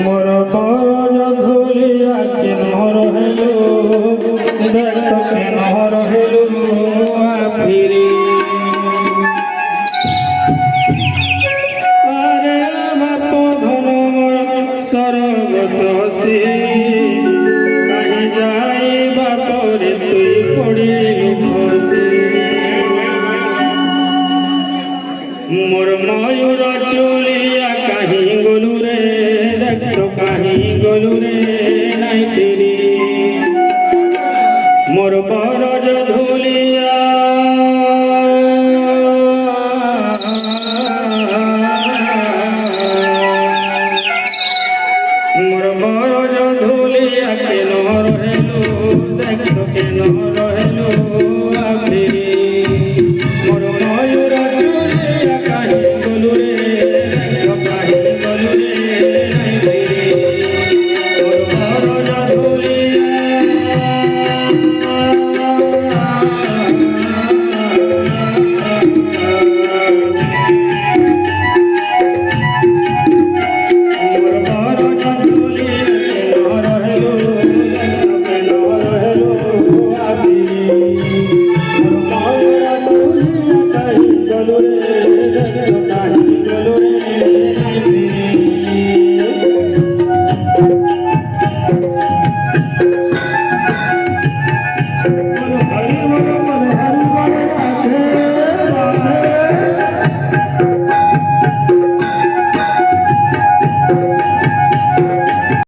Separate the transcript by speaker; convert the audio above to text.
Speaker 1: मोर पर धुलिया के नहर हेलो देख के नहर हेलो फिरी अरे बाप धन सरग सहसी कहीं जाई बापरे तुई पड़िलु खसी मोर मयूर चुलिया कहीं गोलू रे देख तो कहीं गोलू रे